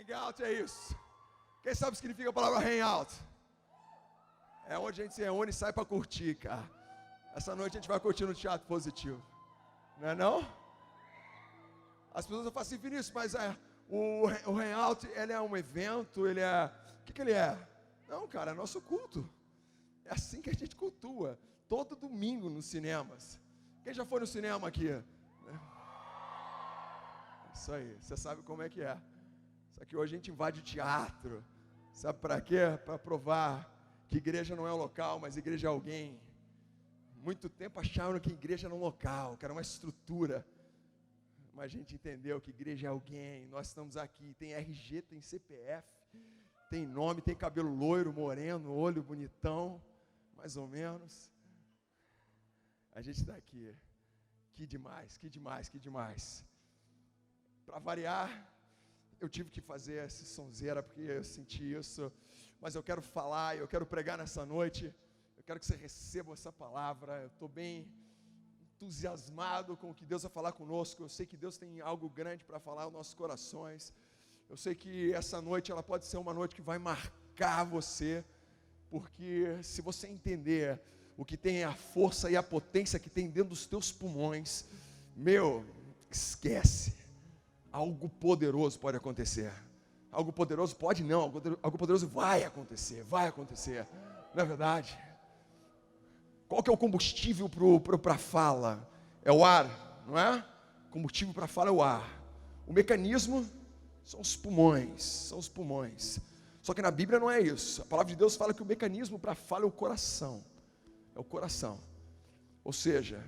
Hangout é isso. Quem sabe o que significa a palavra hangout? É onde a gente se reúne e sai para curtir, cara. Essa noite a gente vai curtir no Teatro Positivo. Não é não? As pessoas não fazem isso, mas o hangout, ele é um evento, ele é... O que ele é? Não, cara, é nosso culto. É assim que a gente cultua. Todo domingo nos cinemas. Quem já foi no cinema aqui? Isso aí, você sabe como é que é. Só que hoje a gente invade o teatro. Sabe para quê? Para provar que igreja não é um local, mas igreja é alguém. Muito tempo acharam que igreja era um local, que era uma estrutura. Mas a gente entendeu que igreja é alguém. Nós estamos aqui, tem RG, tem CPF, tem nome, tem cabelo loiro, moreno, olho bonitão, mais ou menos. A gente está aqui. Que demais, que demais, que demais. Para variar, eu tive que fazer esse sonzeira, porque eu senti isso. Mas eu quero falar, eu quero pregar nessa noite. Eu quero que você receba essa palavra. Eu estou bem entusiasmado com o que Deus vai falar conosco. Eu sei que Deus tem algo grande para falar aos nossos corações. Eu sei que essa noite, ela pode ser uma noite que vai marcar você. Porque se você entender o que tem a força e a potência que tem dentro dos teus pulmões, esquece. Algo poderoso pode acontecer. Algo poderoso pode não, algo poderoso vai acontecer. Não é verdade? Qual que é o combustível para a fala? É o ar, não é? O combustível para a fala é o ar. O mecanismo são os pulmões, Só que na Bíblia não é isso. A palavra de Deus fala que o mecanismo para a fala é o coração. É o coração. Ou seja,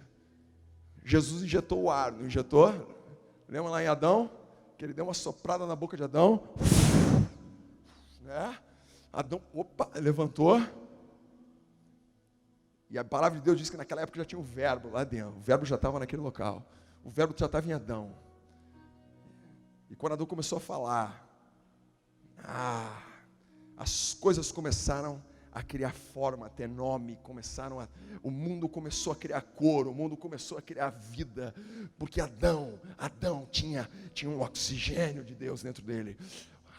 Jesus injetou o ar, não injetou? Lembra lá em Adão? Que ele deu uma soprada na boca de Adão. Né? Adão, levantou. E a palavra de Deus diz que naquela época já tinha o verbo lá dentro. O verbo já estava naquele local. O verbo já estava em Adão. E quando Adão começou a falar, as coisas começaram a criar forma, a ter nome, o mundo começou a criar cor, o mundo começou a criar vida, porque Adão tinha um oxigênio de Deus dentro dele.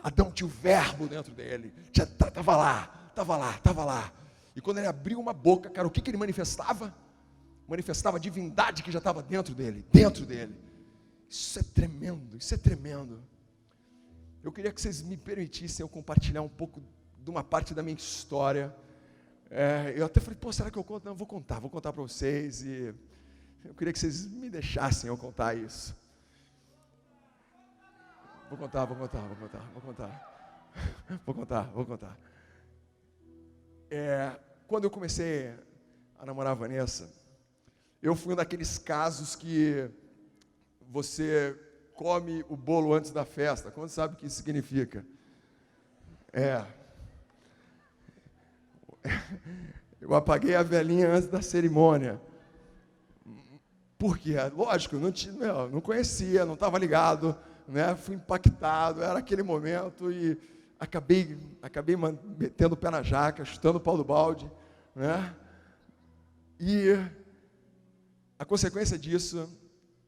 Adão tinha o verbo dentro dele, estava lá. E quando ele abriu uma boca, cara, o que ele manifestava? Manifestava a divindade que já estava dentro dele. Isso é tremendo. Eu queria que vocês me permitissem eu compartilhar um pouco de uma parte da minha história. Eu até falei, será que eu conto? Não, vou contar para vocês. E eu queria que vocês me deixassem eu contar isso. Vou contar. Quando eu comecei a namorar a Vanessa, eu fui um daqueles casos que você come o bolo antes da festa. Quando sabe o que isso significa? Eu apaguei a velinha antes da cerimônia. Por quê? Lógico, não conhecia, não estava ligado, né? Fui impactado, era aquele momento e acabei metendo o pé na jaca, chutando o pau do balde, né? E a consequência disso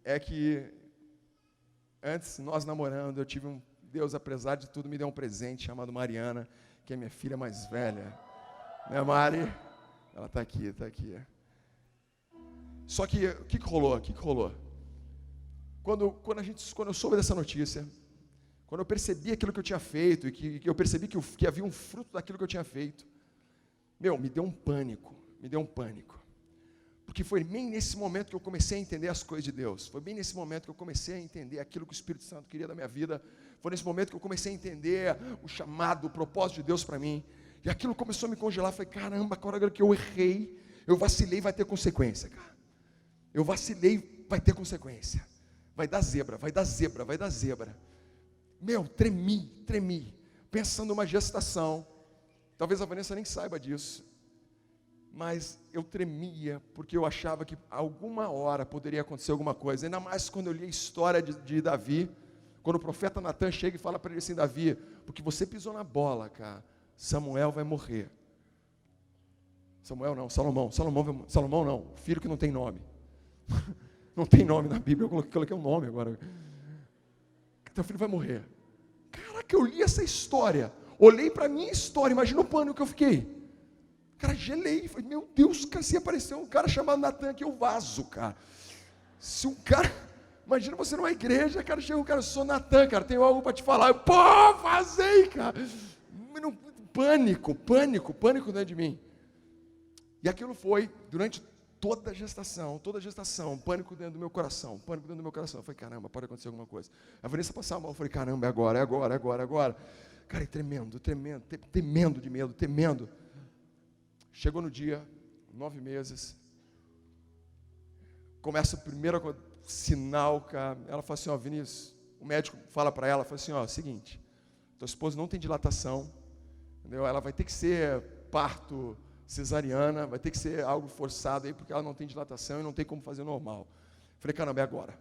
é que antes, nós namorando, eu tive Deus, apesar de tudo, me deu um presente chamado Mariana, que é minha filha mais velha. Né, Mari? Ela está aqui. Só que, o que rolou? Quando eu soube dessa notícia, quando eu percebi aquilo que eu tinha feito, e que eu percebi que havia um fruto daquilo que eu tinha feito, me deu um pânico. Porque foi bem nesse momento que eu comecei a entender as coisas de Deus. Foi bem nesse momento que eu comecei a entender aquilo que o Espírito Santo queria da minha vida. Foi nesse momento que eu comecei a entender o chamado, o propósito de Deus para mim. E aquilo começou a me congelar. Falei, caramba, agora que eu errei, eu vacilei, vai ter consequência, cara. Vai ter consequência. Vai dar zebra. Tremi. Pensando numa gestação. Talvez a Vanessa nem saiba disso. Mas eu tremia, porque eu achava que alguma hora poderia acontecer alguma coisa. Ainda mais quando eu li a história de Davi. Quando o profeta Natan chega e fala para ele assim, Davi, porque você pisou na bola, cara. Samuel vai morrer. Salomão não, filho que não tem nome. Não tem nome na Bíblia, eu coloquei um nome agora. Teu filho vai morrer. Cara, que eu li essa história, olhei para a minha história, imagina o pânico que eu fiquei. Cara, gelei, falei, meu Deus, cara, se apareceu um cara chamado Natan aqui, eu vazo, cara. Se um cara, imagina você numa igreja, cara, chega um cara, eu sou Natan, cara, tenho algo para te falar. Eu, pô, vazei, cara. Pânico dentro de mim. E aquilo foi, durante toda a gestação, pânico dentro do meu coração. Eu falei, caramba, pode acontecer alguma coisa. A Vanessa passava mal, eu falei, caramba, é agora. Cara, e tremendo de medo, temendo. Chegou no dia, 9 meses, começa o primeiro sinal, cara. Ela fala assim, ó, Vinícius, o médico fala para ela, fala assim, ó, seguinte, tua esposa não tem dilatação, entendeu? Ela vai ter que ser parto cesariana, vai ter que ser algo forçado aí, porque ela não tem dilatação e não tem como fazer normal. Falei, caramba, é agora.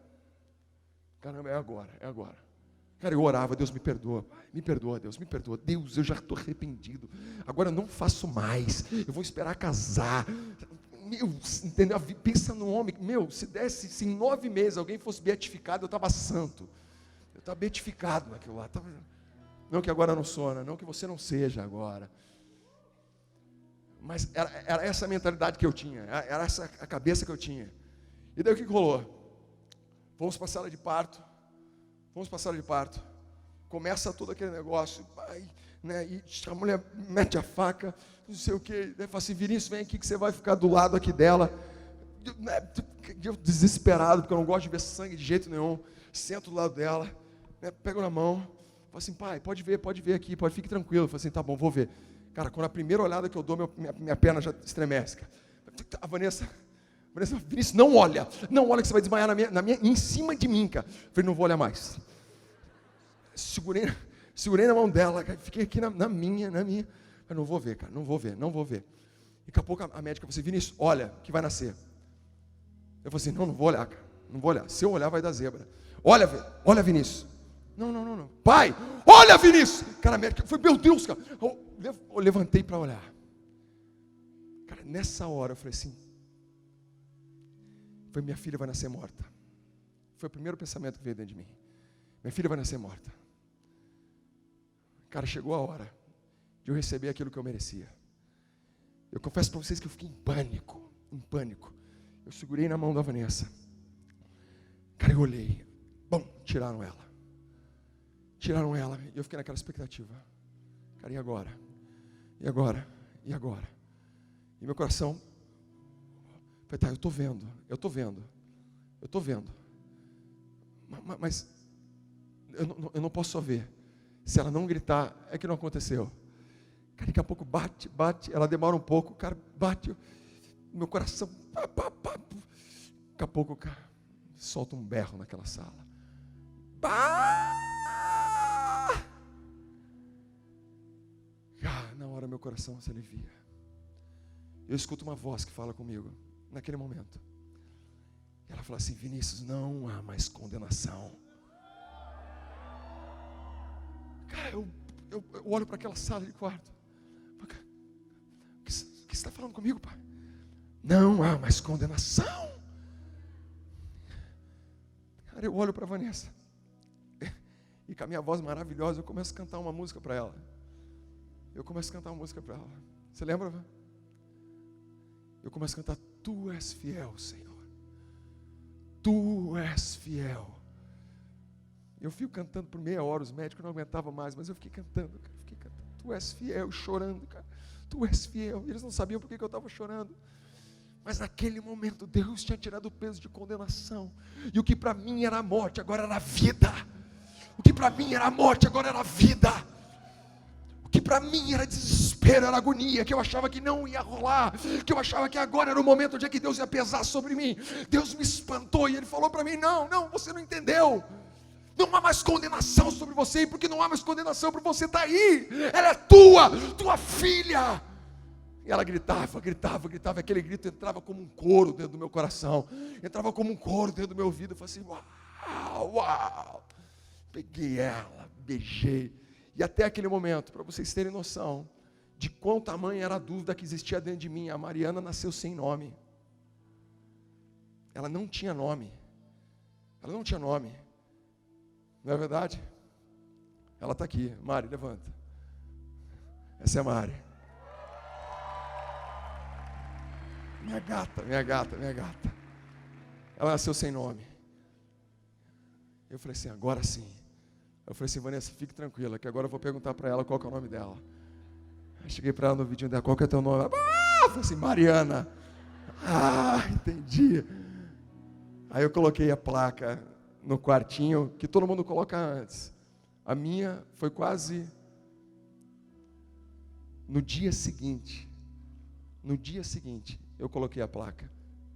Cara, eu orava, Deus me perdoa, Deus me perdoa. Deus, eu já estou arrependido. Agora eu não faço mais. Eu vou esperar casar. Meu, entendeu? Pensa no homem. Meu, se em 9 meses alguém fosse beatificado, eu estava santo. Eu estava beatificado naquilo lá. Não que agora eu não sou, não que você não seja agora. Mas era essa a mentalidade que eu tinha. Era essa a cabeça que eu tinha. E daí o que rolou? Fomos para a sala de parto. Começa todo aquele negócio, né, e a mulher mete a faca, não sei o que, fala assim, Vinícius, vem aqui que você vai ficar do lado aqui dela. Eu desesperado, porque eu não gosto de ver sangue de jeito nenhum, sento do lado dela, né, pego na mão, falo assim, pai, pode ver aqui, fique tranquilo. Eu falo assim, tá bom, vou ver. Cara, quando a primeira olhada que eu dou, minha perna já estremece. A Vanessa, Vinícius, não olha que você vai desmaiar em cima de mim, cara. Eu falei, não vou olhar mais. Segurei na mão dela, cara, fiquei aqui na minha. Eu não vou ver, cara, não vou ver. E daqui a pouco a médica falou assim, Vinícius, olha, que vai nascer. Eu falei assim, não vou olhar, cara, não vou olhar. Se eu olhar, vai dar zebra. Olha, Vinícius. Não. Pai, olha, Vinícius. Cara, a médica, foi, meu Deus, cara. Eu levantei para olhar. Cara, nessa hora eu falei assim, minha filha vai nascer morta. Foi o primeiro pensamento que veio dentro de mim. Minha filha vai nascer morta. Cara, chegou a hora de eu receber aquilo que eu merecia. Eu confesso para vocês que eu fiquei em pânico. Eu segurei na mão da Vanessa. Cara, eu olhei. Bom, tiraram ela. E eu fiquei naquela expectativa. Cara, e agora? E meu coração... Falei, tá, eu estou vendo. Mas eu não posso só ver. Se ela não gritar, é que não aconteceu. Cara, daqui a pouco bate, ela demora um pouco, cara, bate, meu coração, daqui a pouco, cara, solta um berro naquela sala. Cara, na hora meu coração se alivia. Eu escuto uma voz que fala comigo, naquele momento. Ela fala assim, Vinícius, não há mais condenação. Cara, eu olho para aquela sala de quarto. O que você está falando comigo, pai? Não há mais condenação. Cara, eu olho para a Vanessa. E com a minha voz maravilhosa, eu começo a cantar uma música para ela. Você lembra? Eu começo a cantar, Tu és fiel, Senhor. Tu és fiel. Eu fico cantando por meia hora, os médicos não aguentavam mais, mas eu fiquei cantando, cara. Tu és fiel, chorando, cara. Tu és fiel. E eles não sabiam por que eu estava chorando. Mas naquele momento, Deus tinha tirado o peso de condenação. E o que para mim era morte, agora era vida. O que para mim era morte, agora era vida. O que para mim era desespero, era agonia, que eu achava que não ia rolar, que eu achava que agora era o momento onde é que Deus ia pesar sobre mim. Deus me espantou e Ele falou para mim, não, você não entendeu. Não há mais condenação sobre você, e porque não há mais condenação por você está aí, ela é tua filha. E ela gritava, aquele grito entrava como um coro dentro do meu coração, entrava como um coro dentro do meu ouvido. Eu falei assim, uau. Peguei ela, beijei, e até aquele momento, para vocês terem noção de quão tamanha era a dúvida que existia dentro de mim, a Mariana nasceu sem nome. Ela não tinha nome. Não é verdade? Ela está aqui. Mari, levanta. Essa é a Mari. Minha gata. Ela nasceu sem nome. Eu falei assim, agora sim. Eu falei assim, Vanessa, fique tranquila, que agora eu vou perguntar para ela qual que é o nome dela. Eu cheguei para ela no vidinho dela, qual que é o teu nome? Eu falei assim, Mariana. Entendi. Aí eu coloquei a placa no quartinho, que todo mundo coloca antes. A minha foi quase no dia seguinte. No dia seguinte, eu coloquei a placa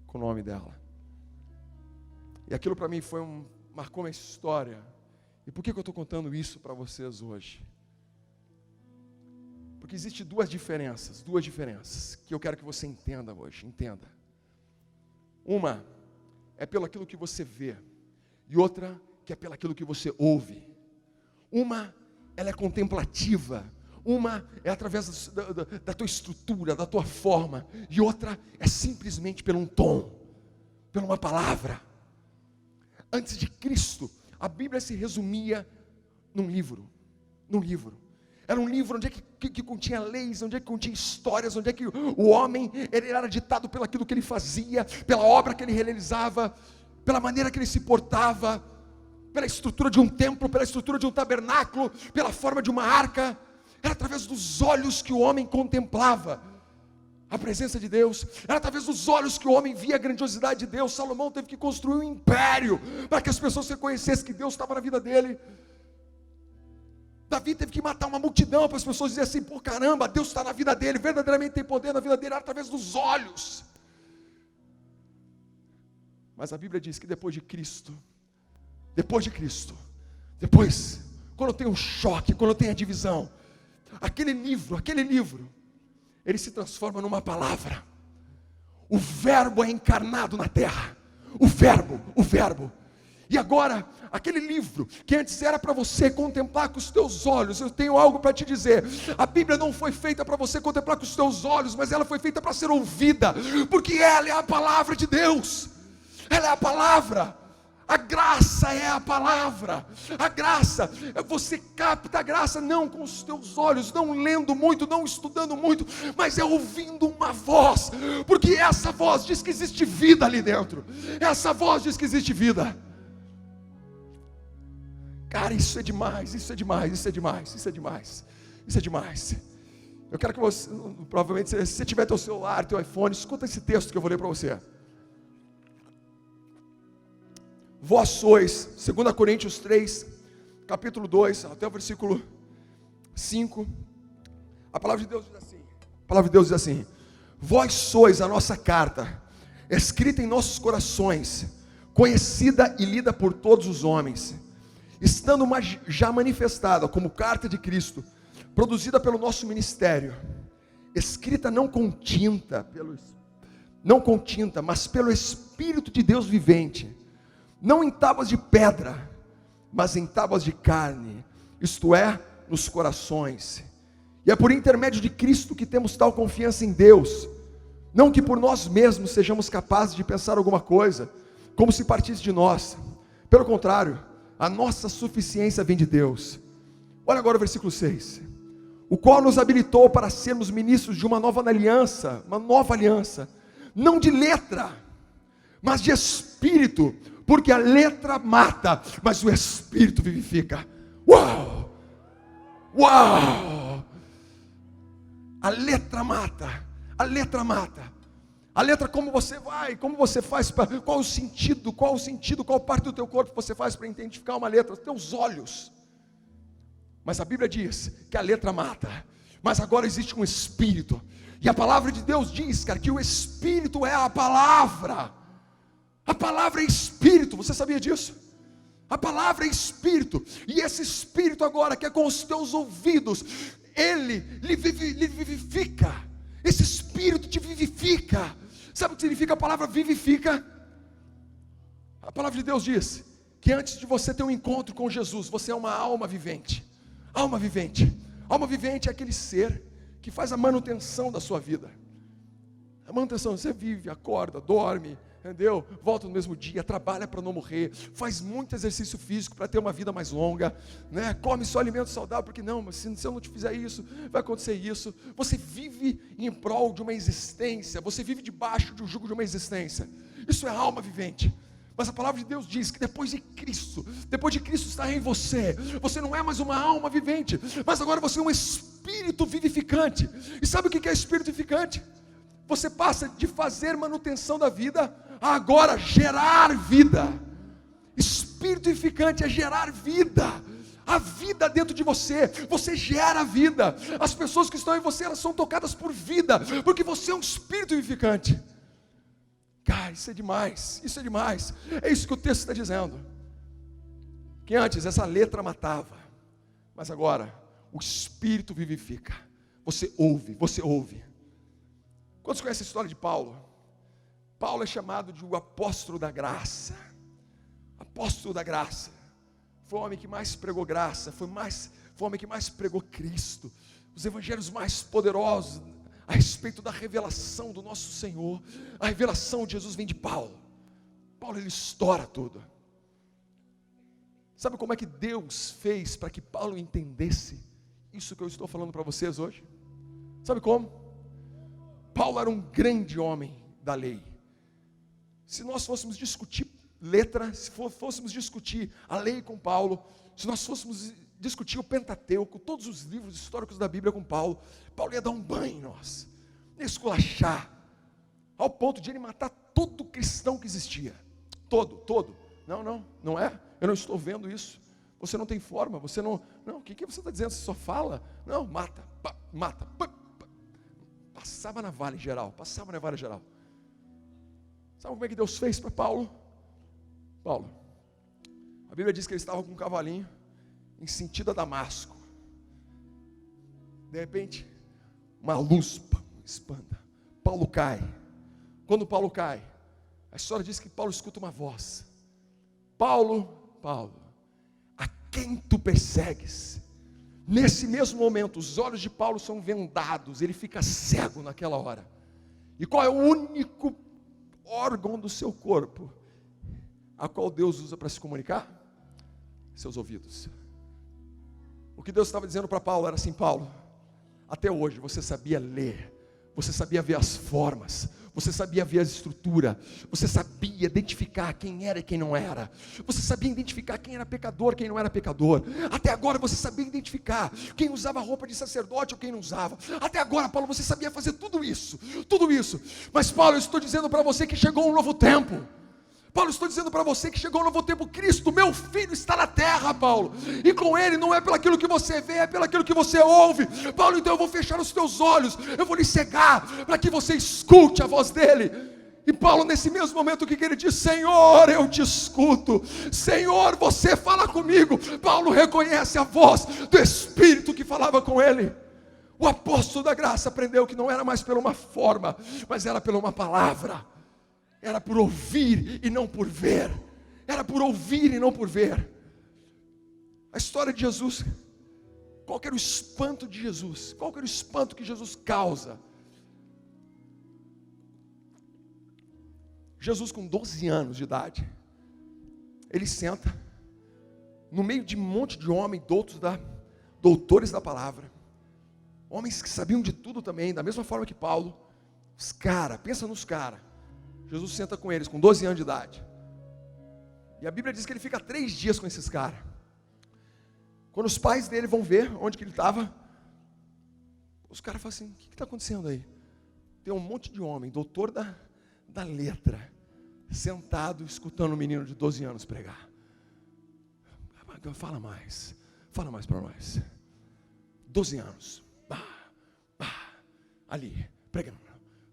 com o nome dela. E aquilo para mim marcou uma história. E por que eu estou contando isso para vocês hoje? Porque existem duas diferenças que eu quero que você entenda hoje, entenda. Uma é pelo aquilo que você vê, e outra que é pelo aquilo que você ouve. Uma, ela é contemplativa, uma é através da tua estrutura, da tua forma, e outra é simplesmente pelo um tom, por uma palavra. Antes de Cristo, a Bíblia se resumia num livro. Era um livro onde é que continha leis, onde é que continha histórias, onde é que o homem ele era ditado pelo aquilo que ele fazia, pela obra que ele realizava, pela maneira que ele se portava, pela estrutura de um templo, pela estrutura de um tabernáculo, pela forma de uma arca. Era através dos olhos que o homem contemplava a presença de Deus, era através dos olhos que o homem via a grandiosidade de Deus. Salomão teve que construir um império para que as pessoas reconhecessem que Deus estava na vida dele. Davi teve que matar uma multidão para as pessoas dizerem assim, pô, caramba, Deus está na vida dele, verdadeiramente tem poder na vida dele, era através dos olhos. Mas a Bíblia diz que depois, quando tem um choque, quando tem a divisão, aquele livro, ele se transforma numa palavra. O verbo é encarnado na terra. O verbo. E agora, aquele livro que antes era para você contemplar com os teus olhos, eu tenho algo para te dizer. A Bíblia não foi feita para você contemplar com os teus olhos, mas ela foi feita para ser ouvida, porque ela é a palavra de Deus. Ela é a palavra. A graça é a palavra. A graça, você capta a graça não com os teus olhos, não lendo muito, não estudando muito, mas é ouvindo uma voz, porque essa voz diz que existe vida ali dentro. Essa voz diz que existe vida. Cara, isso é demais. Eu quero que você, provavelmente, se você tiver teu celular, teu iPhone, escuta esse texto que eu vou ler para você. Vós sois, 2 Coríntios 3, capítulo 2, até o versículo 5, a palavra de Deus diz assim, vós sois a nossa carta, escrita em nossos corações, conhecida e lida por todos os homens, estando já manifestada como carta de Cristo, produzida pelo nosso ministério, escrita não com tinta, mas pelo Espírito de Deus vivente, não em tábuas de pedra, mas em tábuas de carne, isto é, nos corações. E é por intermédio de Cristo que temos tal confiança em Deus, não que por nós mesmos sejamos capazes de pensar alguma coisa, como se partisse de nós. Pelo contrário, a nossa suficiência vem de Deus. Olha agora o versículo 6. O qual nos habilitou para sermos ministros de uma nova aliança, não de letra, mas de espírito, porque a letra mata, mas o Espírito vivifica. Uau! A letra mata. A letra, como você vai, como você faz, qual o sentido, qual parte do teu corpo você faz para identificar uma letra? Os teus olhos. Mas a Bíblia diz que a letra mata, mas agora existe um Espírito. E a palavra de Deus diz, cara, que o Espírito é a palavra. A palavra é Espírito, você sabia disso? A palavra é Espírito, e esse Espírito agora, que é com os teus ouvidos, ele lhe vivifica, esse Espírito te vivifica. Sabe o que significa a palavra vivifica? A palavra de Deus diz, que antes de você ter um encontro com Jesus, você é uma alma vivente. Alma vivente é aquele ser, que faz a manutenção da sua vida. A manutenção, você vive, acorda, dorme, entendeu? Volta no mesmo dia, trabalha para não morrer, faz muito exercício físico para ter uma vida mais longa, né? Come só alimento saudável, porque não, mas se eu não te fizer isso, vai acontecer isso. Você vive em prol de uma existência, você vive debaixo do jugo de uma existência. Isso é alma vivente. Mas a palavra de Deus diz que depois de Cristo está em você, você não é mais uma alma vivente, mas agora você é um espírito vivificante. E sabe o que é espírito vivificante? Você passa de fazer manutenção da vida a agora gerar vida. Espírito vivificante é gerar vida. A vida dentro de você, você gera vida. As pessoas que estão em você, elas são tocadas por vida, porque você é um espírito vivificante. Cara, isso é demais, isso é demais. É isso que o texto está dizendo. Que antes essa letra matava, mas agora o Espírito vivifica. Você ouve, você ouve. Quantos conhecem a história de Paulo? Paulo é chamado de o apóstolo da graça. Apóstolo da graça. Foi o homem que mais pregou graça, foi o homem que mais pregou Cristo. Os evangelhos mais poderosos a respeito da revelação do nosso Senhor. A revelação de Jesus vem de Paulo. Paulo, ele estoura tudo. Sabe como é que Deus fez para que Paulo entendesse isso que eu estou falando para vocês hoje? Sabe como? Paulo era um grande homem da lei. Se nós fôssemos discutir letra, se fôssemos discutir a lei com Paulo, se nós fôssemos discutir o Pentateuco, todos os livros históricos da Bíblia com Paulo, Paulo ia dar um banho em nós, ia esculachar, ao ponto de ele matar todo cristão que existia, todo, não é, eu não estou vendo isso, você não tem forma, você não, o que você está dizendo, você só fala, não, mata, passava na vale geral, sabe como é que Deus fez para Paulo? A Bíblia diz que ele estava com um cavalinho, em sentido a Damasco. De repente, uma luz espanta. Paulo cai. Quando Paulo cai, a história diz que Paulo escuta uma voz. Paulo, a quem tu persegues? Nesse mesmo momento, os olhos de Paulo são vendados, ele fica cego naquela hora. E qual é o único órgão do seu corpo a qual Deus usa para se comunicar? Seus ouvidos. O que Deus estava dizendo para Paulo era assim: Paulo, até hoje você sabia ler, você sabia ver as formas, você sabia ver a estrutura, você sabia identificar quem era e quem não era, você sabia identificar quem era pecador, quem não era pecador, até agora você sabia identificar quem usava roupa de sacerdote ou quem não usava, até agora, Paulo, você sabia fazer tudo isso, mas Paulo, eu estou dizendo para você que chegou um novo tempo. Paulo, estou dizendo para você que chegou um novo tempo. Cristo, meu filho, está na terra, Paulo, e com ele não é pelo aquilo que você vê, é pelo aquilo que você ouve. Paulo, então eu vou fechar os teus olhos, eu vou lhe cegar, para que você escute a voz dele. E Paulo, nesse mesmo momento, o que ele diz? Senhor, eu te escuto, Senhor, você fala comigo. Paulo reconhece a voz do Espírito que falava com ele. O apóstolo da graça aprendeu que não era mais pela uma forma, mas era pela uma palavra. Era por ouvir e não por ver. Era por ouvir e não por ver. A história de Jesus, qual que era o espanto de Jesus? Qual que era o espanto que Jesus causa? Jesus, com 12 anos de idade, ele senta no meio de um monte de homens doutores da palavra, homens que sabiam de tudo também, da mesma forma que Paulo. Os caras, pensa nos caras. Jesus senta com eles, com 12 anos de idade. E a Bíblia diz que ele fica 3 dias com esses caras. Quando os pais dele vão ver onde que ele estava, os caras falam assim: o que está acontecendo aí? Tem um monte de homem, doutor da letra, sentado, escutando um menino de 12 anos pregar. Fala mais para nós. 12 anos, ali, pregando,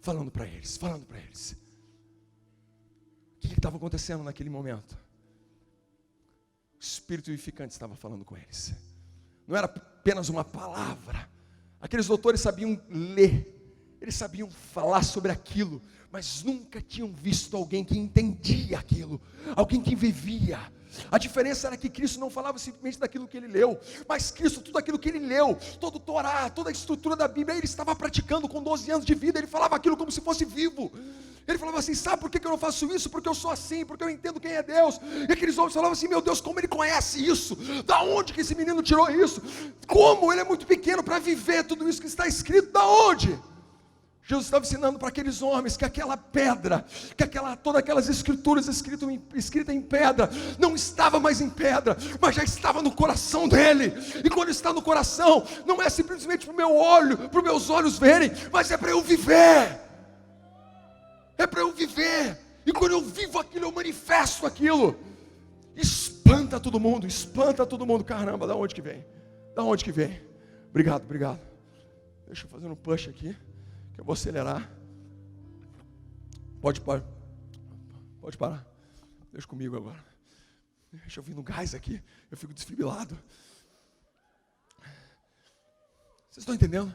falando para eles. O que estava acontecendo naquele momento? O Espírito vivificante estava falando com eles. Não era apenas uma palavra. Aqueles doutores sabiam ler, eles sabiam falar sobre aquilo, mas nunca tinham visto alguém que entendia aquilo, alguém que vivia. A diferença era que Cristo não falava simplesmente daquilo que ele leu, mas Cristo, tudo aquilo que ele leu, todo o Torá, toda a estrutura da Bíblia, ele estava praticando com 12 anos de vida. Ele falava aquilo como se fosse vivo. Ele falava assim: sabe por que eu não faço isso? Porque eu sou assim, porque eu entendo quem é Deus. E aqueles homens falavam assim: meu Deus, como ele conhece isso? Da onde que esse menino tirou isso? Como? Ele é muito pequeno para viver tudo isso que está escrito. Da onde? Jesus estava ensinando para aqueles homens que aquela pedra, que todas aquelas escrituras escritas em pedra, não estava mais em pedra, mas já estava no coração dele. E quando está no coração, não é simplesmente para o meu olho, para os meus olhos verem, mas é para eu viver. É para eu viver. E quando eu vivo aquilo, eu manifesto aquilo. Espanta todo mundo, espanta todo mundo. Caramba, da onde que vem? Da onde que vem? Obrigado. Deixa eu fazer um push aqui, que eu vou acelerar. Pode parar. Deixa comigo agora. Deixa eu vir no gás aqui. Eu fico desfibrilado. Vocês estão entendendo?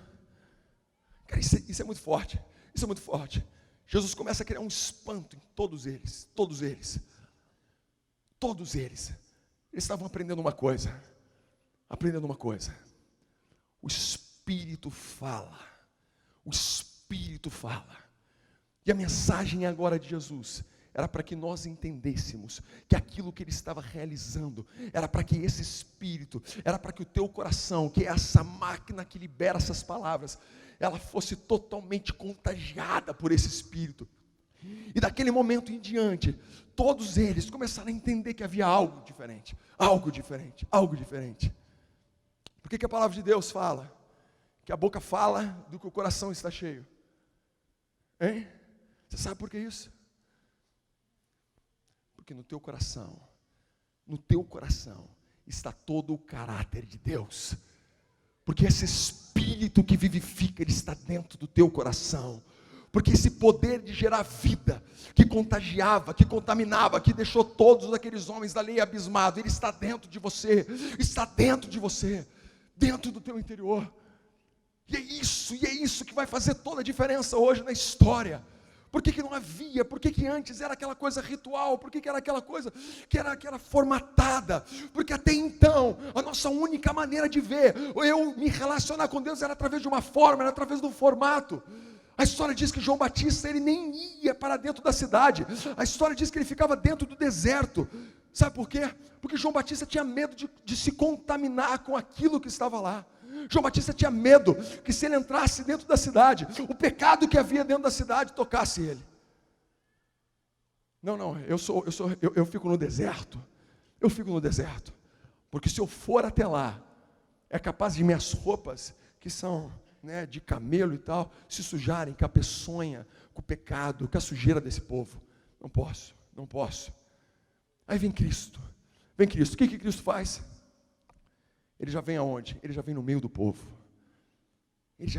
Cara, isso é muito forte. Isso é muito forte. Jesus começa a criar um espanto em todos eles. Eles estavam aprendendo uma coisa. O Espírito fala. E a mensagem agora de Jesus era para que nós entendêssemos que aquilo que ele estava realizando era para que esse Espírito, era para que o teu coração, que é essa máquina que libera essas palavras, ela fosse totalmente contagiada por esse Espírito. E daquele momento em diante, todos eles começaram a entender que havia algo diferente. Por que a palavra de Deus fala que a boca fala do que o coração está cheio? Hein? Você sabe por que isso? Porque no teu coração está todo o caráter de Deus. Porque esse Espírito que vivifica, ele está dentro do teu coração. Porque esse poder de gerar vida, que contagiava, que contaminava, que deixou todos aqueles homens dali abismados, ele está dentro de você, dentro do teu interior. E é isso que vai fazer toda a diferença hoje na história. Por que não havia? Por que antes era aquela coisa ritual? Por que era aquela coisa que era formatada? Porque até então, a nossa única maneira de ver, eu me relacionar com Deus era através de uma forma, era através de um formato. A história diz que João Batista, ele nem ia para dentro da cidade. A história diz que ele ficava dentro do deserto. Sabe por quê? Porque João Batista tinha medo de se contaminar com aquilo que estava lá. João Batista tinha medo que se ele entrasse dentro da cidade, o pecado que havia dentro da cidade tocasse ele. Eu fico no deserto. Porque se eu for até lá, é capaz de minhas roupas, que são de camelo e tal, se sujarem com a peçonha, com o pecado, com a sujeira desse povo. Não posso. Aí vem Cristo. O que Cristo faz? Ele já vem aonde? Ele já vem no meio do povo. Ele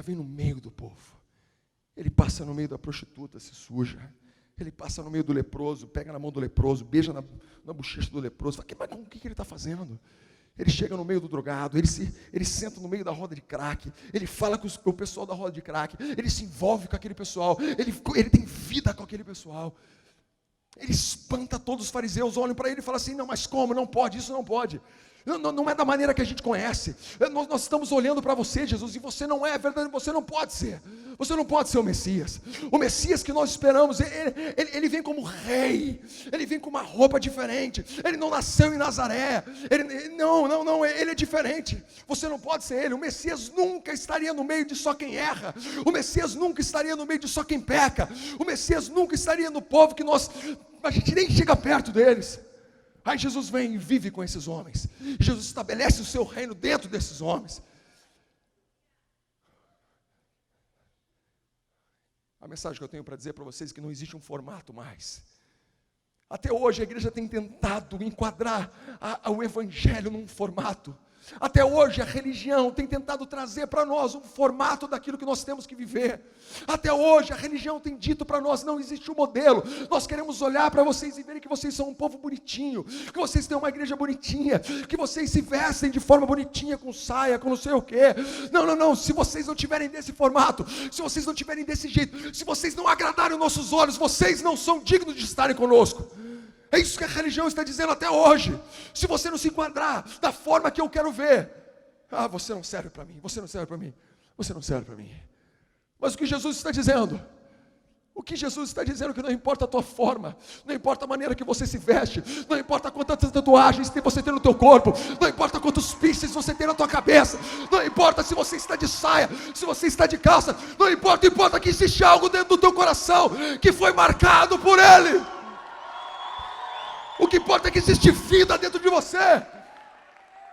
passa no meio da prostituta, se suja. Ele passa no meio do leproso, pega na mão do leproso, beija na bochecha do leproso. Fala, mas o que ele está fazendo? Ele chega no meio do drogado, ele senta no meio da roda de crack, ele fala com o pessoal da roda de crack, ele se envolve com aquele pessoal, ele tem vida com aquele pessoal. Ele espanta todos os fariseus, olham para ele e falam assim: não, mas como? Não pode, isso não pode. Não é da maneira que a gente conhece. Nós estamos olhando para você, Jesus, e você não é verdade, você não pode ser. Você não pode ser o Messias. O Messias que nós esperamos, ele vem como rei, ele vem com uma roupa diferente, ele não nasceu em Nazaré, ele é diferente. Você não pode ser ele. O Messias nunca estaria no meio de só quem erra, o Messias nunca estaria no meio de só quem peca, o Messias nunca estaria no povo que a gente nem chega perto deles. Aí Jesus vem e vive com esses homens. Jesus estabelece o seu reino dentro desses homens. A mensagem que eu tenho para dizer para vocês é que não existe um formato mais. Até hoje a igreja tem tentado enquadrar o evangelho num formato. Até hoje a religião tem tentado trazer para nós um formato daquilo que nós temos que viver. Até hoje a religião tem dito para nós: não existe um modelo. Nós queremos olhar para vocês e verem que vocês são um povo bonitinho, que vocês têm uma igreja bonitinha, que vocês se vestem de forma bonitinha, com saia, com não sei o quê. Não, se vocês não tiverem desse formato, se vocês não tiverem desse jeito, se vocês não agradarem os nossos olhos, vocês não são dignos de estarem conosco. É isso que a religião está dizendo até hoje. Se você não se enquadrar da forma que eu quero ver, você não serve para mim, você não serve para mim. Mas o que Jesus está dizendo? O que Jesus está dizendo é que não importa a tua forma, não importa a maneira que você se veste, não importa quantas tatuagens você tem no teu corpo, não importa quantos piercings você tem na tua cabeça, não importa se você está de saia, se você está de calça, não importa, importa que existe algo dentro do teu coração que foi marcado por Ele. O que importa é que existe vida dentro de você,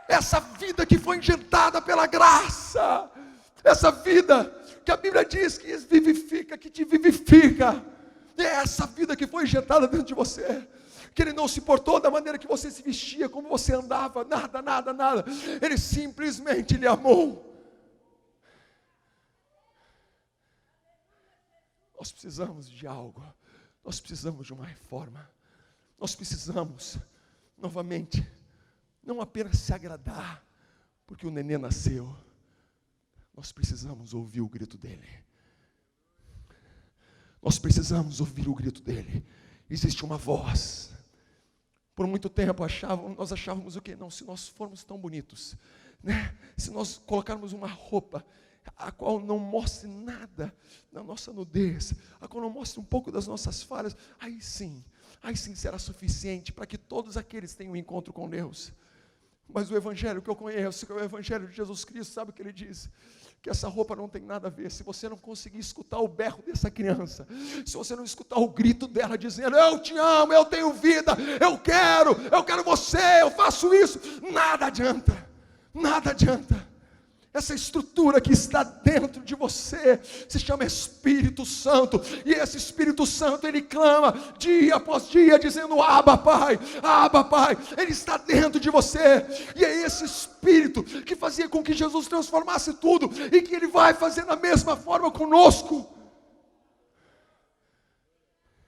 essa vida que foi injetada pela graça, essa vida que a Bíblia diz que vivifica, que te vivifica, é essa vida que foi injetada dentro de você, que Ele não se importou da maneira que você se vestia, como você andava, nada, Ele simplesmente lhe amou. Nós precisamos de algo, nós precisamos de uma reforma, nós precisamos, novamente, não apenas se agradar, porque o nenê nasceu, nós precisamos ouvir o grito dele. Nós precisamos ouvir o grito dele. Existe uma voz. Por muito tempo nós achávamos o quê? Não, se nós formos tão bonitos, né? Se nós colocarmos uma roupa a qual não mostre nada da nossa nudez, a qual não mostre um pouco das nossas falhas, aí sim será suficiente para que todos aqueles tenham um encontro com Deus. Mas o evangelho que eu conheço, que é o evangelho de Jesus Cristo, sabe o que ele diz? Que essa roupa não tem nada a ver. Se você não conseguir escutar o berro dessa criança, se você não escutar o grito dela dizendo, eu te amo, eu tenho vida, eu quero você, eu faço isso, nada adianta. Essa estrutura que está dentro de você se chama Espírito Santo, e esse Espírito Santo, ele clama dia após dia, dizendo, Abba Pai, ele está dentro de você, e é esse Espírito que fazia com que Jesus transformasse tudo, e que Ele vai fazer da mesma forma conosco.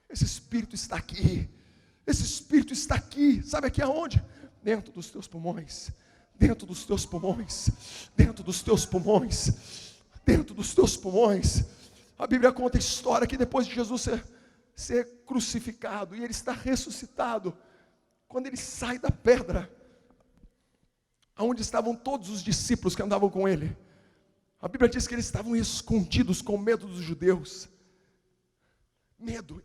Esse Espírito está aqui, sabe aqui aonde? Dentro dos teus pulmões. Dentro dos teus pulmões. A Bíblia conta a história que depois de Jesus ser crucificado, e Ele está ressuscitado, quando Ele sai da pedra, onde estavam todos os discípulos que andavam com Ele, a Bíblia diz que eles estavam escondidos com medo dos judeus.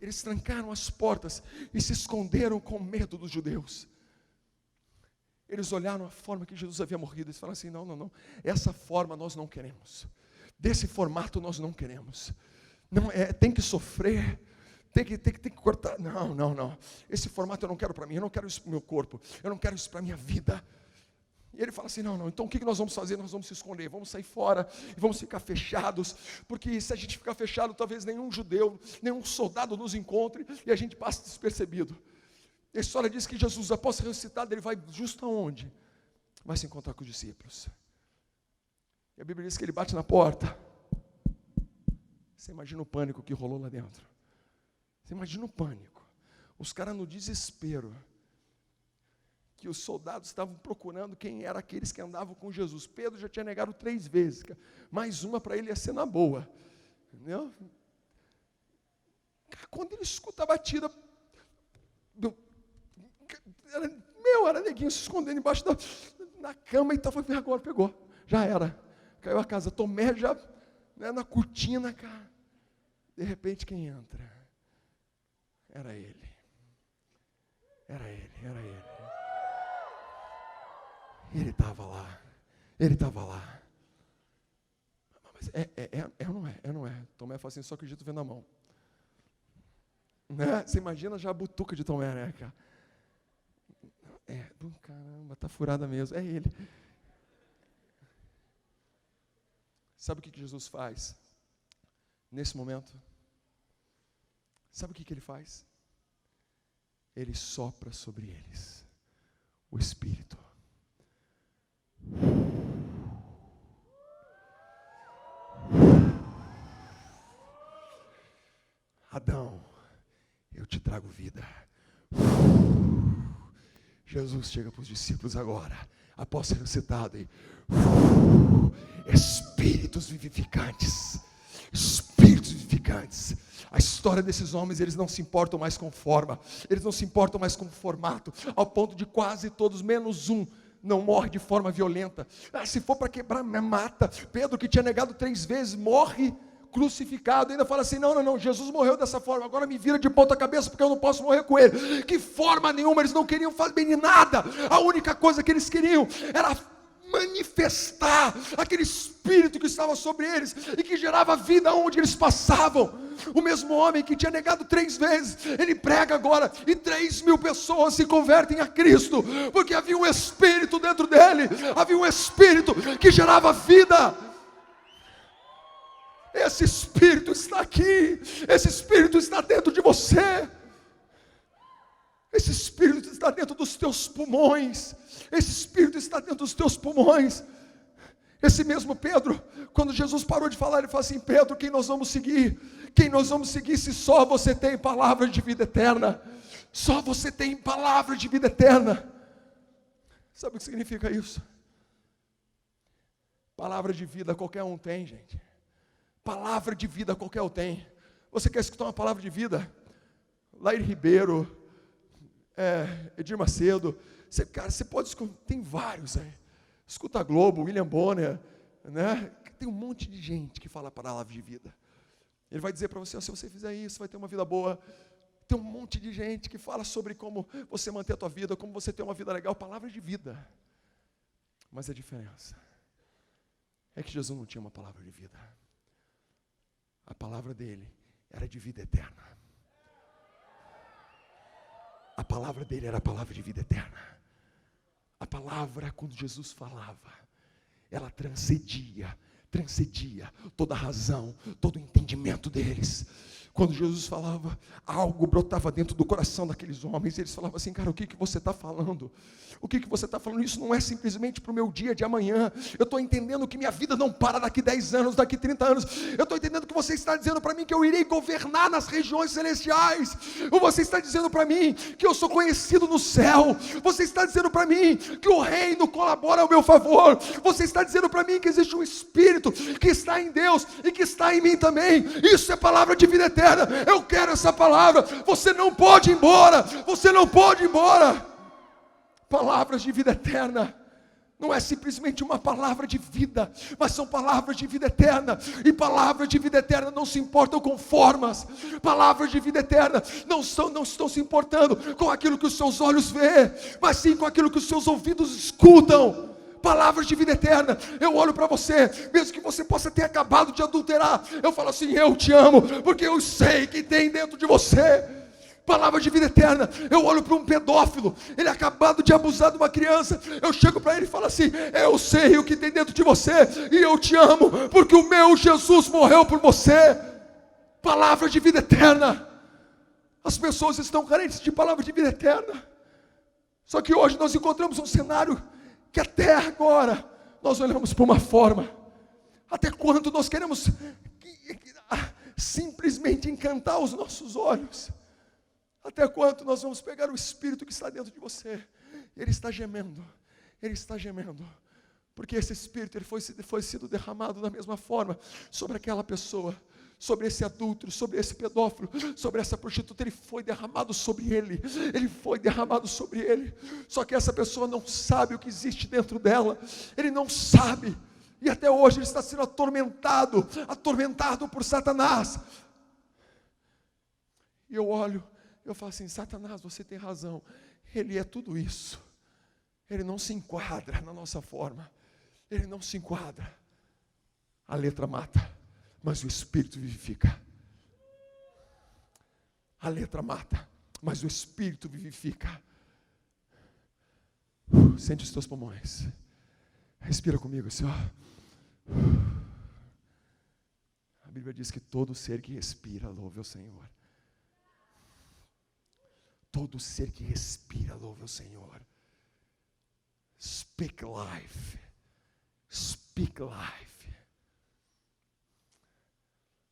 Eles trancaram as portas e se esconderam com medo dos judeus. Eles olharam a forma que Jesus havia morrido, eles falaram assim, não, essa forma nós não queremos, desse formato nós não queremos, não, tem que sofrer, tem que cortar, não, esse formato eu não quero para mim, eu não quero isso para o meu corpo, eu não quero isso para a minha vida. E ele fala assim, não, então o que nós vamos fazer? Nós vamos se esconder, vamos sair fora, e vamos ficar fechados, porque se a gente ficar fechado, talvez nenhum judeu, nenhum soldado nos encontre, e a gente passe despercebido. A história diz que Jesus, após ser ressuscitado, ele vai justo aonde? Vai se encontrar com os discípulos. E a Bíblia diz que ele bate na porta. Você imagina o pânico que rolou lá dentro. Você imagina o pânico. Os caras no desespero. Que os soldados estavam procurando quem eram aqueles que andavam com Jesus. Pedro já tinha negado 3 vezes. Mais uma para ele ia ser na boa. Entendeu? Quando ele escuta a batida... Era neguinho se escondendo embaixo da cama e estava, agora pegou, já era, caiu a casa. Tomé já, né, na cortina, cara. De repente quem entra? Era ele. Ele estava lá. Mas ou não é? Tomé fala assim, só acredito vendo a mão. Né? Você imagina já a butuca de Tomé, né, cara? Caramba, tá furada mesmo, é ele. Sabe o que Jesus faz nesse momento? Sabe o que ele faz? Ele sopra sobre eles o Espírito. Adão, eu te trago vida. Jesus chega para os discípulos agora, após ser ressuscitado, e espíritos vivificantes. A história desses homens, eles não se importam mais com forma, eles não se importam mais com formato, ao ponto de quase todos, menos um, não morre de forma violenta. Se for para quebrar, mata. Pedro, que tinha negado 3 vezes, morre crucificado, ainda fala assim, não, Jesus morreu dessa forma, agora me vira de ponta cabeça porque eu não posso morrer com ele. Que forma nenhuma, eles não queriam fazer nada, a única coisa que eles queriam era manifestar aquele espírito que estava sobre eles, e que gerava vida onde eles passavam. O mesmo homem que tinha negado 3 vezes, ele prega agora, e 3.000 pessoas se convertem a Cristo, porque havia um espírito dentro dele, havia um espírito que gerava vida. Esse espírito está aqui, esse espírito está dentro de você, esse espírito está dentro dos teus pulmões, esse espírito está dentro dos teus pulmões. Esse mesmo Pedro, quando Jesus parou de falar, ele falou assim, Pedro, quem nós vamos seguir? Quem nós vamos seguir se só você tem palavra de vida eterna? Só você tem palavra de vida eterna. Sabe o que significa isso? Palavra de vida qualquer um tem, gente. Palavra de vida qualquer um tem. Você quer escutar uma palavra de vida? Lair Ribeiro, Edir Macedo, você pode escutar, tem vários aí. Escuta a Globo, William Bonner, né? Tem um monte de gente que fala a palavra de vida. Ele vai dizer para você, se você fizer isso, vai ter uma vida boa. Tem um monte de gente que fala sobre como você manter a tua vida, como você ter uma vida legal, palavra de vida. Mas a diferença é que Jesus não tinha uma palavra de vida. A palavra dele era de vida eterna. A palavra dele era a palavra de vida eterna. A palavra, quando Jesus falava, ela transcendia toda a razão, todo o entendimento deles. Quando Jesus falava, algo brotava dentro do coração daqueles homens, e eles falavam assim, cara, o que você está falando? O que você está falando? Isso não é simplesmente para o meu dia de amanhã. Eu estou entendendo que minha vida não para daqui 10 anos, daqui 30 anos. Eu estou entendendo que você está dizendo para mim que eu irei governar nas regiões celestiais. Ou você está dizendo para mim que eu sou conhecido no céu. Você está dizendo para mim que o reino colabora ao meu favor. Você está dizendo para mim que existe um Espírito que está em Deus e que está em mim também. Isso é palavra de vida eterna. Eu quero essa palavra. Você não pode ir embora. Você não pode ir embora. Palavras de vida eterna não é simplesmente uma palavra de vida, mas são palavras de vida eterna. E palavras de vida eterna não se importam com formas. Palavras de vida eterna não estão se importando com aquilo que os seus olhos vê, mas sim com aquilo que os seus ouvidos escutam. Palavras de vida eterna. Eu olho para você, mesmo que você possa ter acabado de adulterar, eu falo assim, eu te amo, porque eu sei que tem dentro de você palavra de vida eterna. Eu olho para um pedófilo, ele acabado de abusar de uma criança, eu chego para ele e falo assim, eu sei o que tem dentro de você, e eu te amo, porque o meu Jesus morreu por você. Palavra de vida eterna. As pessoas estão carentes de palavra de vida eterna. Só que hoje nós encontramos um cenário que até agora nós olhamos para uma forma. Até quando nós queremos simplesmente encantar os nossos olhos? Até quando nós vamos pegar o Espírito que está dentro de você? Ele está gemendo, porque esse Espírito ele foi sido derramado da mesma forma sobre aquela pessoa, sobre esse adúltero, sobre esse pedófilo, sobre essa prostituta. Ele foi derramado sobre ele, só que essa pessoa não sabe o que existe dentro dela, ele não sabe, e até hoje ele está sendo atormentado por Satanás. E eu olho, eu falo assim, Satanás, você tem razão, ele é tudo isso, ele não se enquadra na nossa forma, ele não se enquadra. A letra mata, mas o Espírito vivifica. A letra mata, mas o Espírito vivifica. Sente os teus pulmões, respira comigo, Senhor. A Bíblia diz que todo ser que respira louve o Senhor. Todo ser que respira louve o Senhor. Speak life. Speak life.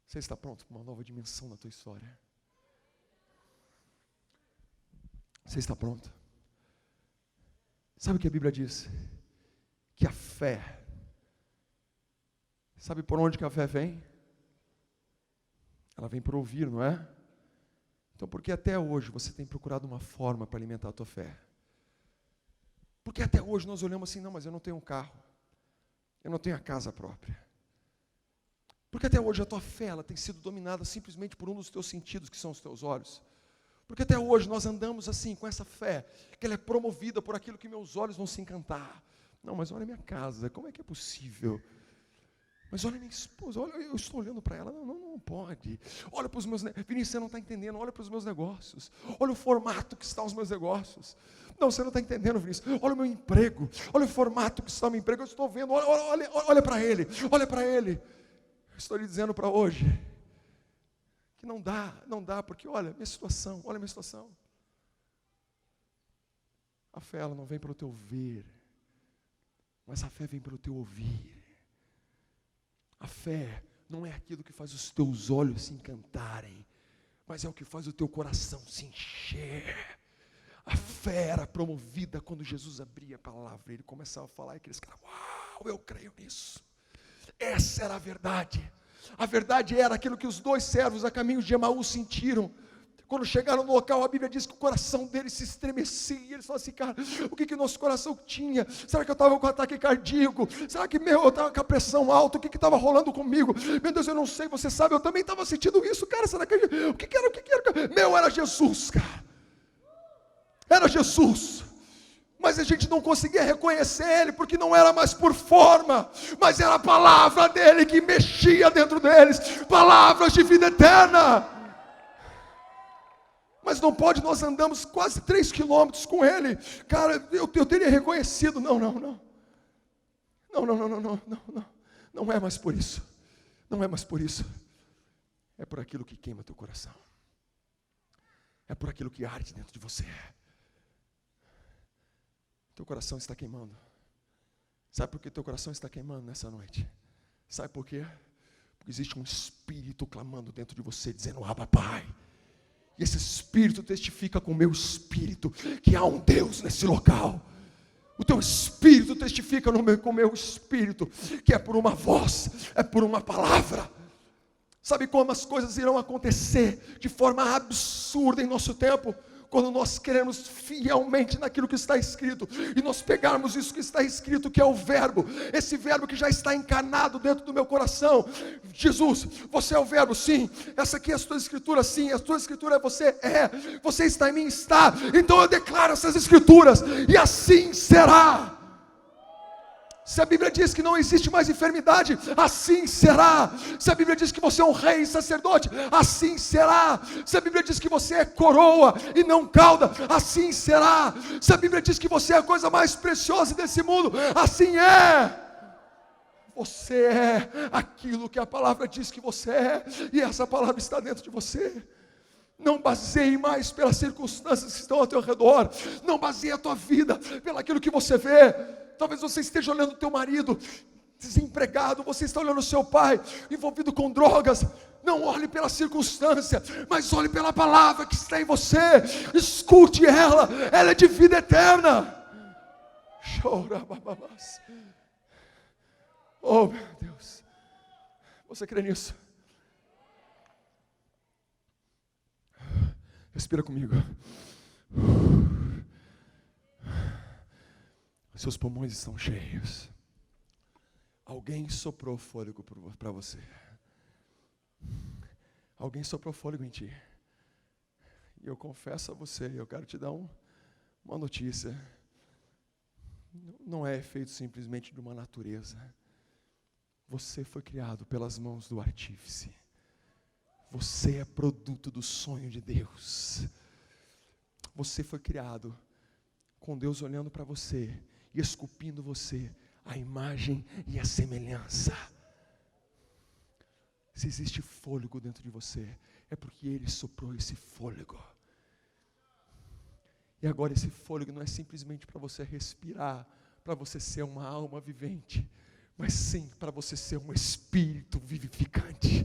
Você está pronto para uma nova dimensão na tua história? Você está pronto? Sabe o que a Bíblia diz? Que a fé, sabe por onde que a fé vem? Ela vem por ouvir, não é? Então, por que até hoje você tem procurado uma forma para alimentar a tua fé? Porque até hoje nós olhamos assim, não, mas eu não tenho um carro, eu não tenho a casa própria. Porque até hoje a tua fé ela tem sido dominada simplesmente por um dos teus sentidos, que são os teus olhos. Porque até hoje nós andamos assim, com essa fé, que ela é promovida por aquilo que meus olhos vão se encantar. Não, mas olha a minha casa, como é que é possível? Mas olha a minha esposa, olha, eu estou olhando para ela, não pode. Olha para os meus negócios, Vinícius, você não está entendendo, olha para os meus negócios. Olha o formato que estão os meus negócios. Não, você não está entendendo, Vinícius. Olha o meu emprego, olha o formato que está o meu emprego, eu estou vendo, olha para ele, olha para ele. Eu estou lhe dizendo para hoje, que não dá, porque olha a minha situação. A fé ela não vem pelo teu ver, mas a fé vem pelo teu ouvir. A fé não é aquilo que faz os teus olhos se encantarem, mas é o que faz o teu coração se encher. A fé era promovida quando Jesus abria a palavra, ele começava a falar e aqueles caras, uau, eu creio nisso. Essa era a verdade. A verdade era aquilo que os dois servos a caminho de Emaús sentiram. Quando chegaram no local, a Bíblia diz que o coração deles se estremecia. E eles falaram assim, cara, o que nosso coração tinha? Será que eu estava com ataque cardíaco? Será que eu estava com a pressão alta? O que estava rolando comigo? Meu Deus, eu não sei, você sabe, eu também estava sentindo isso, cara. Será que o que era? Era Jesus, cara. Era Jesus. Mas a gente não conseguia reconhecer Ele, porque não era mais por forma, mas era a palavra dEle que mexia dentro deles, palavras de vida eterna. Mas não pode, nós andamos quase 3 quilômetros com Ele, cara, eu teria reconhecido, não é mais por isso, é por aquilo que queima teu coração, é por aquilo que arde dentro de você. Teu coração está queimando. Sabe por que teu coração está queimando nessa noite? Sabe por quê? Porque existe um espírito clamando dentro de você, dizendo, Abba, Pai. E esse espírito testifica com o meu espírito que há um Deus nesse local. O teu espírito testifica com o meu espírito que é por uma voz, é por uma palavra. Sabe como as coisas irão acontecer de forma absurda em nosso tempo? Quando nós queremos fielmente naquilo que está escrito, e nós pegarmos isso que está escrito, que é o verbo, esse verbo que já está encarnado dentro do meu coração. Jesus, você é o verbo, sim. Essa aqui é a tua escritura, sim. A tua escritura é você, você está em mim, está. Então eu declaro essas escrituras, e assim será. Se a Bíblia diz que não existe mais enfermidade, assim será. Se a Bíblia diz que você é um rei e sacerdote, assim será. Se a Bíblia diz que você é coroa e não cauda, assim será. Se a Bíblia diz que você é a coisa mais preciosa desse mundo, assim é. Você é aquilo que a palavra diz que você é, e essa palavra está dentro de você. Não baseie mais pelas circunstâncias que estão ao teu redor. Não baseie a tua vida pelaquilo que você vê. Talvez você esteja olhando o teu marido desempregado, você está olhando o seu pai envolvido com drogas. Não olhe pela circunstância, mas olhe pela palavra que está em você. Escute ela é de vida eterna. Oh meu Deus, você crê nisso? Respira comigo. Seus pulmões estão cheios. Alguém soprou fôlego para você. Alguém soprou fôlego em ti. E eu confesso a você, eu quero te dar uma notícia. Não é efeito simplesmente de uma natureza. Você foi criado pelas mãos do artífice. Você é produto do sonho de Deus. Você foi criado com Deus olhando para você e esculpindo você a imagem e a semelhança. Se existe fôlego dentro de você, é porque Ele soprou esse fôlego. E agora esse fôlego não é simplesmente para você respirar, para você ser uma alma vivente, mas sim para você ser um espírito vivificante.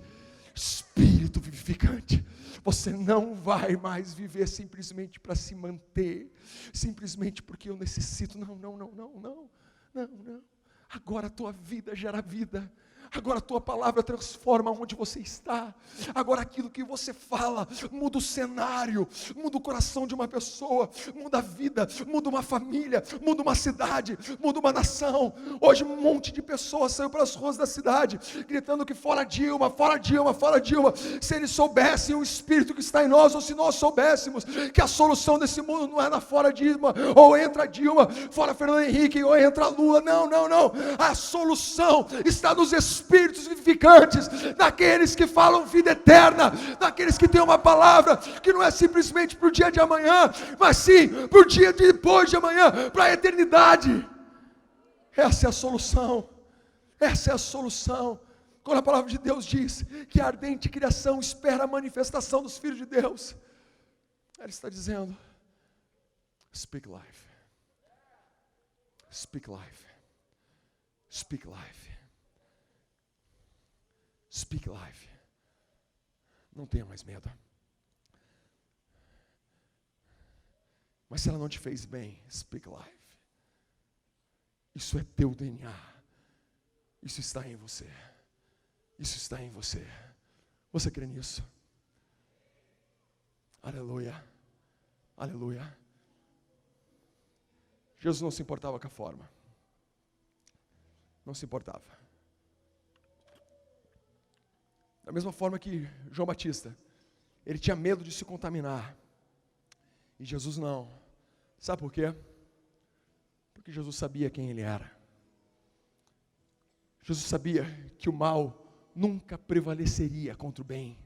Espírito vivificante. Você não vai mais viver simplesmente para se manter, simplesmente porque eu necessito. Não. Agora a tua vida gera vida. Agora a tua palavra transforma onde você está. Agora aquilo que você fala muda o cenário, muda o coração de uma pessoa, muda a vida, muda uma família, muda uma cidade, muda uma nação. Hoje um monte de pessoas saiu pelas ruas da cidade, gritando que fora Dilma, fora Dilma, fora Dilma. Se eles soubessem o Espírito que está em nós, ou se nós soubéssemos que a solução desse mundo não é na fora Dilma, ou entra Dilma, fora Fernando Henrique, ou entra Lula. Não, não, não. A solução está nos espíritos vivificantes, naqueles que falam vida eterna, naqueles que têm uma palavra que não é simplesmente para o dia de amanhã, mas sim para o dia de depois de amanhã, para a eternidade. Essa é a solução. Essa é a solução. Quando a palavra de Deus diz que a ardente criação espera a manifestação dos filhos de Deus, ela está dizendo: speak life, speak life, speak life, speak life. Não tenha mais medo. Mas se ela não te fez bem, speak life. Isso é teu DNA. Isso está em você. Isso está em você. Você crê nisso? Aleluia. Aleluia. Jesus não se importava com a forma. Não se importava. Da mesma forma que João Batista, ele tinha medo de se contaminar. E Jesus não. Sabe por quê? Porque Jesus sabia quem ele era. Jesus sabia que o mal nunca prevaleceria contra o bem.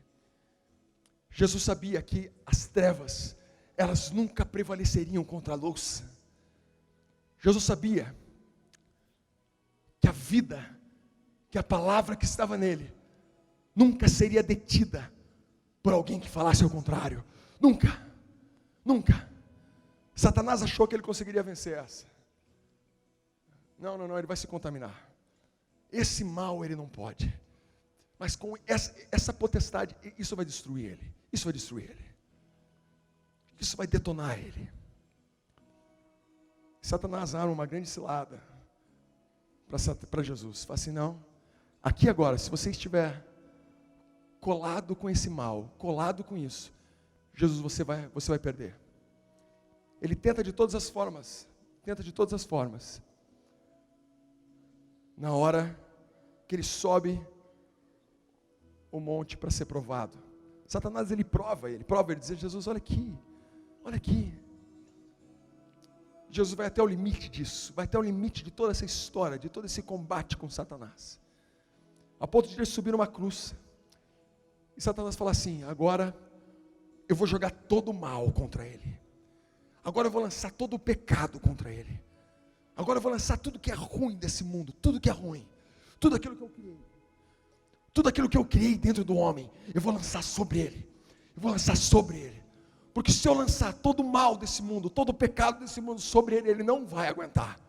Jesus sabia que as trevas, elas nunca prevaleceriam contra a luz. Jesus sabia que a vida, que a palavra que estava nele, nunca seria detida por alguém que falasse ao contrário. Nunca, nunca. Satanás achou que ele conseguiria vencer essa. Não, ele vai se contaminar. Esse mal ele não pode. Mas com essa potestade, isso vai destruir ele. Isso vai destruir ele. Isso vai detonar ele. Satanás arma uma grande cilada para Jesus. Fala assim: não, aqui agora, se você estiver colado com esse mal, colado com isso, Jesus, você vai perder. Ele tenta de todas as formas. Na hora que ele sobe o monte para ser provado, Satanás ele prova, ele diz: Jesus, olha aqui. Jesus vai até o limite disso, vai até o limite de toda essa história, de todo esse combate com Satanás, a ponto de ele subir numa cruz, e Satanás fala assim: agora eu vou jogar todo o mal contra ele, agora eu vou lançar todo o pecado contra ele, agora eu vou lançar tudo que é ruim desse mundo, tudo que é ruim, tudo aquilo que eu criei, tudo aquilo que eu criei dentro do homem, eu vou lançar sobre ele, porque se eu lançar todo o mal desse mundo, todo o pecado desse mundo sobre ele, ele não vai aguentar.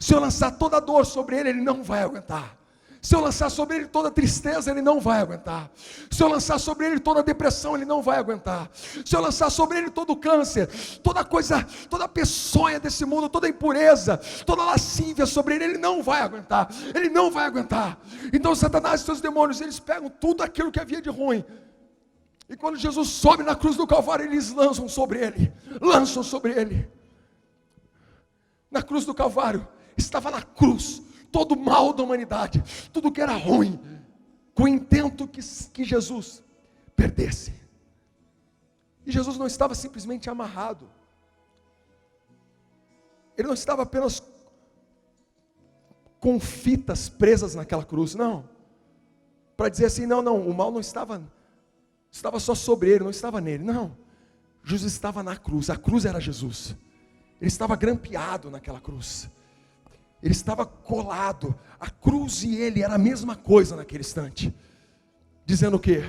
Se eu lançar toda a dor sobre ele, ele não vai aguentar. Se eu lançar sobre ele toda a tristeza, ele não vai aguentar. Se eu lançar sobre ele toda a depressão, ele não vai aguentar. Se eu lançar sobre ele todo o câncer, toda coisa, toda a peçonha desse mundo, toda a impureza, toda a lascívia sobre ele, ele não vai aguentar. Ele não vai aguentar. Então Satanás e seus demônios, eles pegam tudo aquilo que havia de ruim. E quando Jesus sobe na cruz do Calvário, eles lançam sobre ele. Na cruz do Calvário, estava na cruz todo o mal da humanidade, tudo que era ruim, com o intento que Jesus perdesse. E Jesus não estava simplesmente amarrado, ele não estava apenas com fitas presas naquela cruz, não, para dizer assim, não, o mal não estava só sobre ele, não estava nele, não. Jesus estava na cruz, a cruz era Jesus, ele estava grampeado naquela cruz, ele estava colado, a cruz e ele era a mesma coisa naquele instante, dizendo o quê?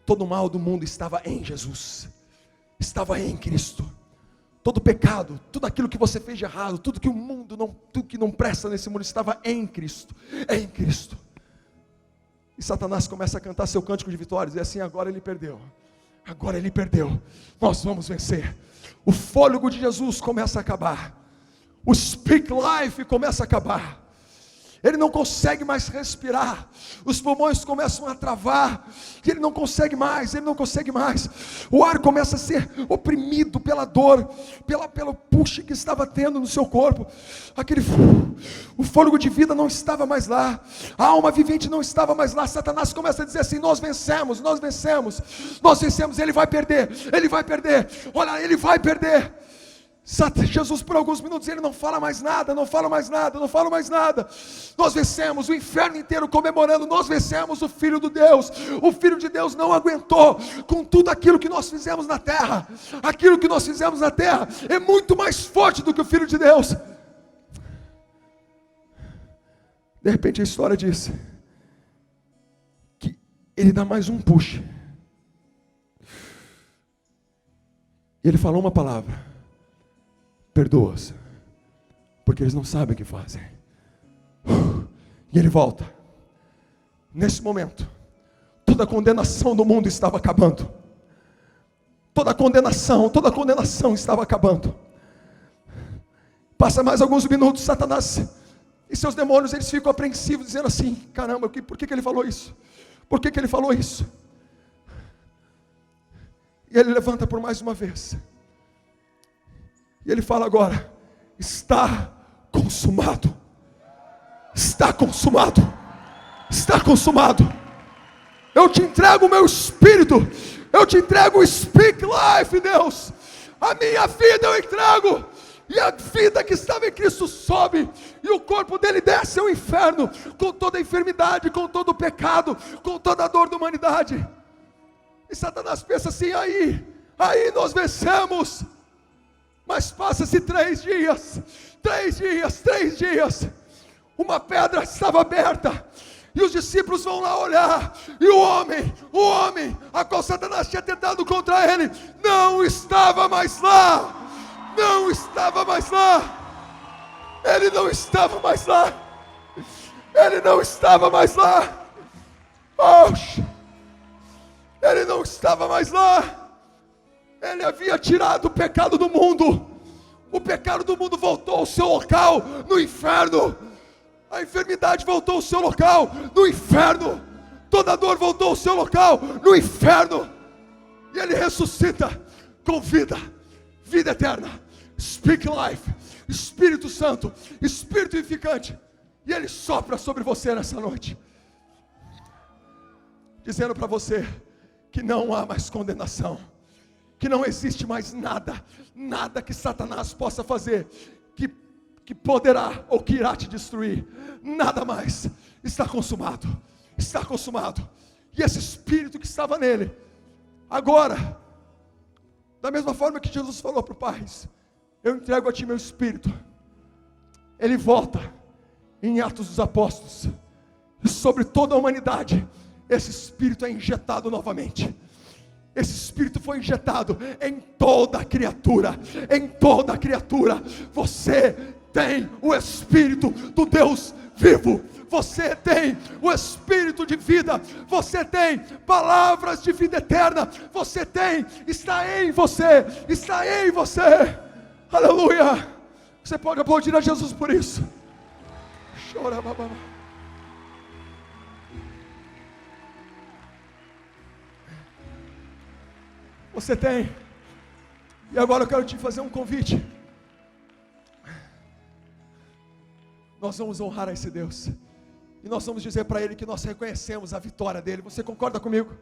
Todo o mal do mundo estava em Jesus, estava em Cristo, todo pecado, tudo aquilo que você fez de errado, tudo que não presta nesse mundo estava em Cristo, E Satanás começa a cantar seu cântico de vitórias, e assim: agora ele perdeu, nós vamos vencer. O fôlego de Jesus começa a acabar, o Speak Life começa a acabar, Ele não consegue mais respirar, os pulmões começam a travar, e ele não consegue mais, o ar começa a ser oprimido pela dor, pelo push que estava tendo no seu corpo, o fôlego de vida não estava mais lá, a alma vivente não estava mais lá. Satanás começa a dizer assim: nós vencemos, ele vai perder, olha, ele vai perder. Jesus, por alguns minutos, ele não fala mais nada. Nós vencemos, o inferno inteiro comemorando, nós vencemos o Filho de Deus. O Filho de Deus não aguentou com tudo aquilo que nós fizemos na terra. Aquilo que nós fizemos na terra é muito mais forte do que o Filho de Deus. De repente a história diz que ele dá mais um push. E ele falou uma palavra: perdoa-os, porque eles não sabem o que fazem. E ele volta. Nesse momento, toda a condenação do mundo estava acabando. Toda a condenação estava acabando. Passa mais alguns minutos, Satanás e seus demônios, eles ficam apreensivos, dizendo assim: caramba, por que ele falou isso? Por que ele falou isso? E ele levanta por mais uma vez. E ele fala agora: está consumado. Está consumado. Está consumado. Eu te entrego o meu espírito. Eu te entrego o Speak Life, Deus. A minha vida eu entrego. E a vida que estava em Cristo sobe. E o corpo dele desce ao inferno. Com toda a enfermidade, com todo o pecado, com toda a dor da humanidade. E Satanás pensa assim: aí nós vencemos. Mas passa-se 3 dias, uma pedra estava aberta, e os discípulos vão lá olhar, e o homem, a qual Satanás tinha tentado contra ele, não estava mais lá, ele não estava mais lá. Ele havia tirado o pecado do mundo. O pecado do mundo voltou ao seu local no inferno. A enfermidade voltou ao seu local no inferno. Toda dor voltou ao seu local no inferno. E ele ressuscita com vida eterna. Speak Life, Espírito Santo, Espírito vivificante. E ele sopra sobre você nessa noite, dizendo para você que não há mais condenação, que não existe mais nada que Satanás possa fazer que poderá ou que irá te destruir. Nada mais. Está consumado. E esse espírito que estava nele, agora, da mesma forma que Jesus falou para o Pai: eu entrego a ti meu espírito, ele volta em Atos dos Apóstolos, e sobre toda a humanidade esse espírito é injetado novamente. Esse espírito foi injetado em toda a criatura. Você tem o espírito do Deus vivo. Você tem o espírito de vida. Você tem palavras de vida eterna. Está em você. Aleluia. Você pode aplaudir a Jesus por isso. Chora, babá. Você tem. E agora eu quero te fazer um convite. Nós vamos honrar a esse Deus. E nós vamos dizer para Ele que nós reconhecemos a vitória dEle. Você concorda comigo?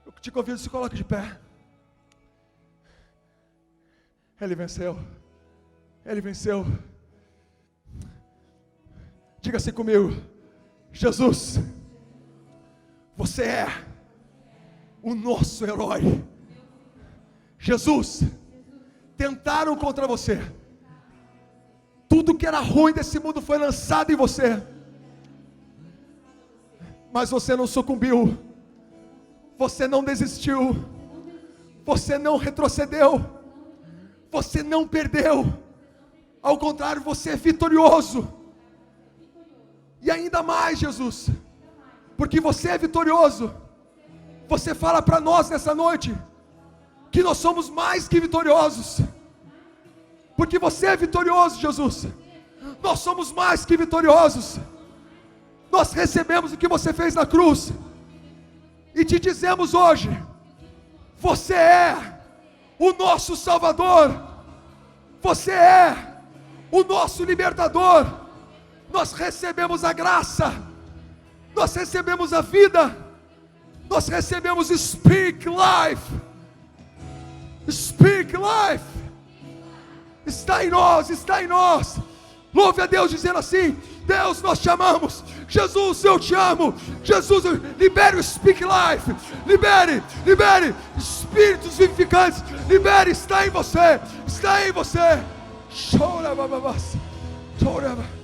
Eu te convido, se coloque de pé. Ele venceu. Diga assim comigo: Jesus, você é o nosso herói. Jesus, tentaram contra você. Tudo que era ruim desse mundo foi lançado em você. Mas você não sucumbiu. Você não desistiu. Você não retrocedeu. Você não perdeu. Ao contrário, você é vitorioso. E ainda mais, Jesus, porque você é vitorioso, você fala para nós nessa noite que nós somos mais que vitoriosos. Porque você é vitorioso, Jesus. Nós somos mais que vitoriosos. Nós recebemos o que você fez na cruz. E te dizemos hoje: você é o nosso Salvador. Você é o nosso libertador. Nós recebemos a graça. Nós recebemos a vida. Nós recebemos Speak Life. Speak Life. Está em nós, está em nós. Louve a Deus dizendo assim: Deus, nós te amamos. Jesus, eu te amo. Jesus, libere o Speak Life. Libere, libere espíritos vivificantes. Libere, está em você. Está em você. Chora, bababás. Chora.